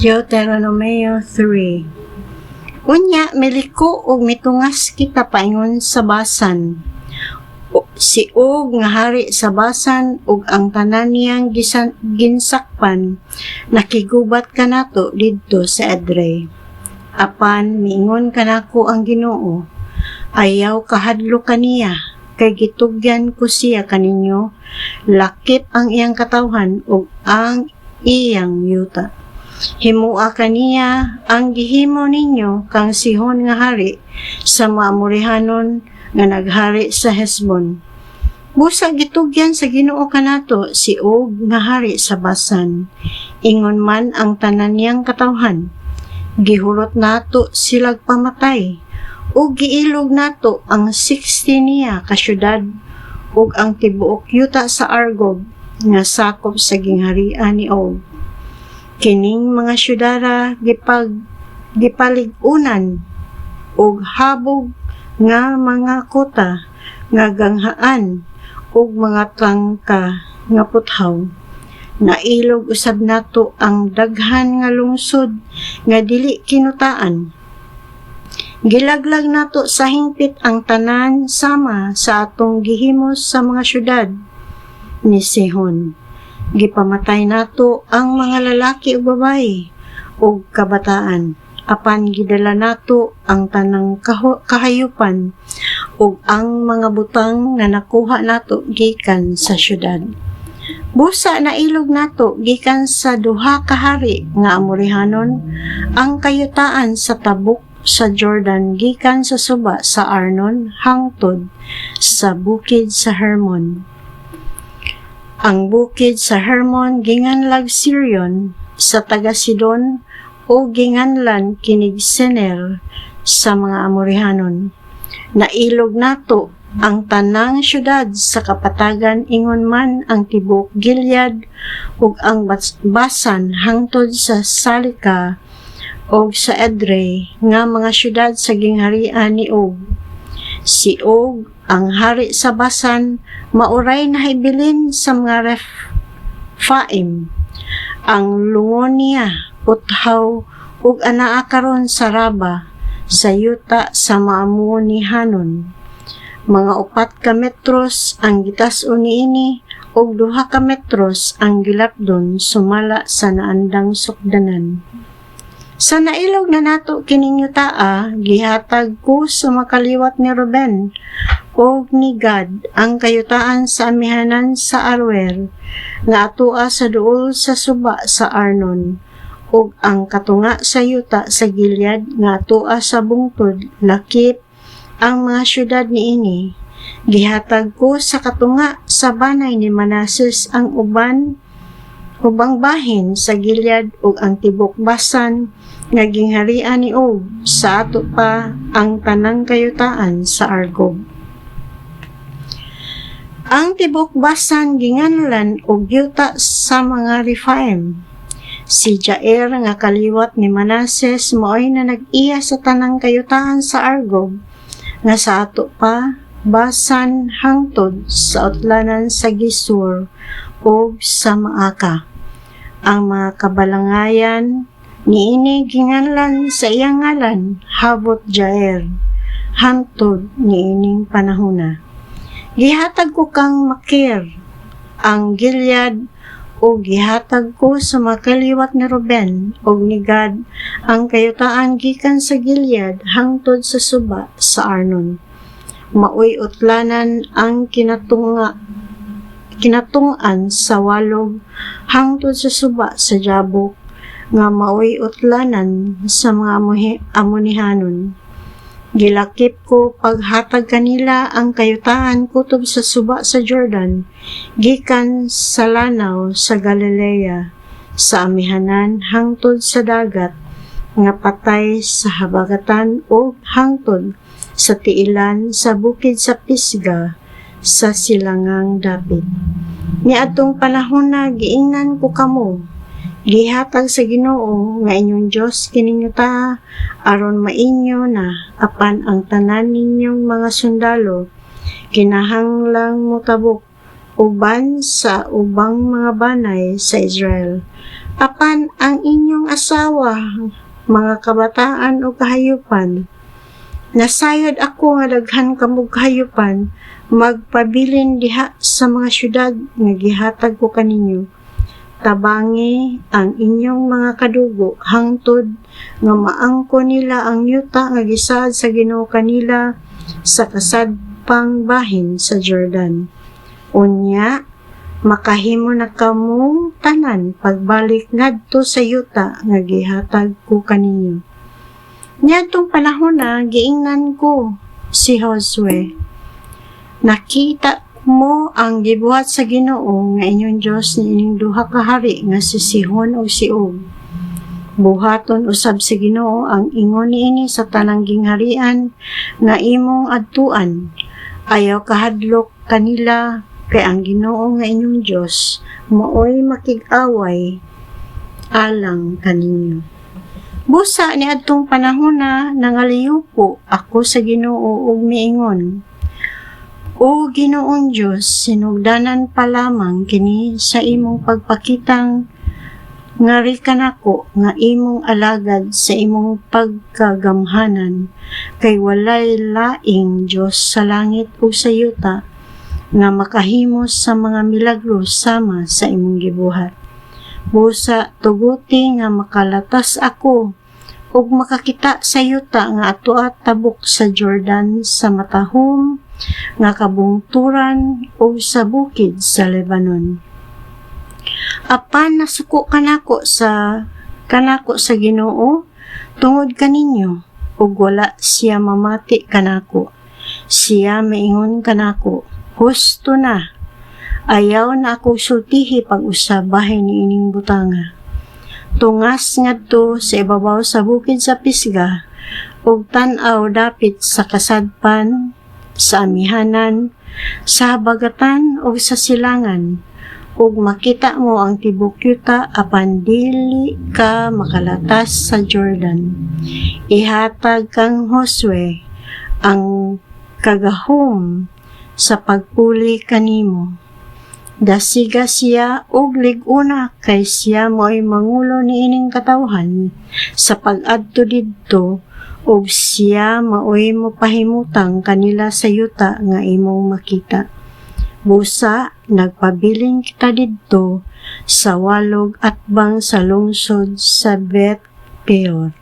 Deuteronomio 3. Unya, miliko og mitungas kita paingon sa Basan. Si Og nga hari sa Basan ug ang tanan niyang ginsakpan, nakigubat kanato didto sa Edrei. Apan miingon kanako ang Ginoo, ayaw kahadlo kaniya, kay gitugyan ko siya kaninyo, lakip ang iyang katawhan ug ang iyang yuta. Himua kaniya ang gihimo ninyo kang Sihon nga hari sa Maamorihanon nga naghari sa Hesbon. Busa gitugyan sa Ginoo kanato si Og nga hari sa Basan. Ingon man ang tanan niyang katawhan. Gihulot nato silag pamatay ug giilog nato ang 60 niya ka syudad ug ang tibuok yuta sa Argob nga sakop sa gingharian ni Og. Kining mga syudara gipaligunan ug habog nga mga kota nga ganghaan ug mga trangka nga puthaw. Nailog usab nato ang daghan nga lungsod nga dili kinutaan. Gilaglag nato sa hingpit ang tanan sama sa atong gihimos sa mga syudad ni Sihon. Gipamatay nato ang mga lalaki ug babayi ug kabataan. Apan gidala nato ang tanang kahayupan ug ang mga butang nga nakuha nato gikan sa syudad. Busa nailog nato gikan sa duha ka hari nga Amorihanon ang kayutaan sa tabok sa Jordan gikan sa suba sa Arnon hangtod sa bukid sa Hermon. Ang bukid sa Hermon ginganlag Sirion sa taga Sidon o ginganlan kinig Sener sa mga Amorihanon. Nailog nato ang tanang syudad sa kapatagan ingon man ang tibok Gilead ug ang Basan hangtod sa Salika og sa Edrei nga mga syudad sa gingharian ni Og. Si Og ang hari sa Basan mauray na hibilin sa mga Rephaim. Ang lungon niya puthaw ug anaa karon sa Raba sa yuta sa Maamorihanon. Mga 4 ka metros ang gitas-on niini ug 2 ka metros ang gilapdon sumala sa naandang sukdanan. Sa nailog na nato kining yutaa, gihatag ko sa makaliwat ni Ruben o ni Gad ang kayutaan sa amihanan sa Aroer nga atua sa duol sa suba sa Arnon ug ang katunga sa yuta sa Gilead nga atua sa bungtod lakip ang mga syudad niini. Gihatag ko sa katunga sa banay ni Manases ang ubang bahin sa Gilead ug ang tibok Basan nga gingharian ni Og sa ato pa ang tanang kayutaan sa Argob. Ang tibok Basan ginganlan og yuta sa mga Rephaim. Si Jair nga kaliwat ni Manases mo'y na nag-iya sa tanang kayutaan sa Argob nga sa ato pa Basan hangtod sa utlanan sa Gisur o sa Maaka. Ang mga kabalangayan niini ginganlan sa iyang ngalan Habot Jair hangtod niining panahona. Gihatag ko kang Makir ang Gilead o gihatag ko sa makaliwat ni Ruben o ni Gad ang kayutaan gikan sa Gilead hangtod sa suba sa Arnon. Maoy utlanan ang kinatungan sa walog hangtod sa suba sa Jabok nga maoy utlanan sa mga Amorihanon. Gilakip ko paghatag kanila ang kayutaan kutob sa suba sa Jordan gikan sa lanaw sa Galilea sa amihanan hangtod sa dagat nga patay sa habagatan o hangtod sa tiilan sa bukid sa Pisga sa silangang dapit. Niadtong panahon na giingnan ko kamo, gihatag sa Ginoo nga inyong Dios kining yuta aron mainyo na apan ang tanan ninyong mga sundalo kinahanglang motabok uban sa ubang mga banay sa Israel Apan ang inyong asawa, mga kabataan o kahayupan, nasayod ako nga daghan kamog kahayupan, magpabilin diha sa mga syudad nga gihatag ko kaninyo. Tabangi ang inyong mga kadugo hangtod nga maangko nila ang yuta nga gisaad sa Ginoo kanila sa kasadpang bahin sa Jordan. Unya, makahimo na kamong tanan pagbalik ngadto sa yuta nga gihatag ko kaninyo. Niadtong panahon na giingnan ko si Josue. Nakita mo ang gibuhat sa Ginoo nga inyong Dios ni ining duha ka hari nga si Sihon ug si Og. Buhaton usab si Ginoo ang ingon niini sa tanang gingharian nga imong adtuan. Ayaw kahadlok kanila kay ang Ginoo nga inyong Dios maoy makig-away alang kaninyo. Busa ni adtong panahon na nangaliw po ako sa Ginoo ug miingon, O Ginoong Diyos, sinugdanan pa lamang kini sa imong pagpakitang ngari kanako nga imong alagad sa imong pagkagamhanan, kay walay laing Diyos sa langit o sa yuta nga makahimos sa mga milagro sama sa imong gibuhat. Busa tuguti nga makalatas ako ug makakita sa yuta nga atoat tabok sa Jordan sa matahom nga kabungturan o sa bukid sa Lebanon. Apan nasuko kanako sa Ginoo tungod kaninyo ug wala siya mamati kanako. Siya maingon kanako, husto na. Ayaw na ako sultihi pag-usab bahay ni ining butanga. Tungas ngadto sa ibabaw sa bukid sa Pisga ug tan-aw dapit sa kasadpan, sa amihanan, sa habagatan o sa silangan, ug makita mo ang tibok yuta apan dili ka makalatas sa Jordan. Ihatag kang Josue ang kagahom sa pagpuli kanimo. Dasiga siya og lig-una kay siya mo'y mangulo ni ining katawhan sa pag-adto didto ug siya maoy mopahimutang kanila sa yuta nga imong makita. Busa, nagpabiling kita didto sa walog atbang sa lungsod sa Beth Peor.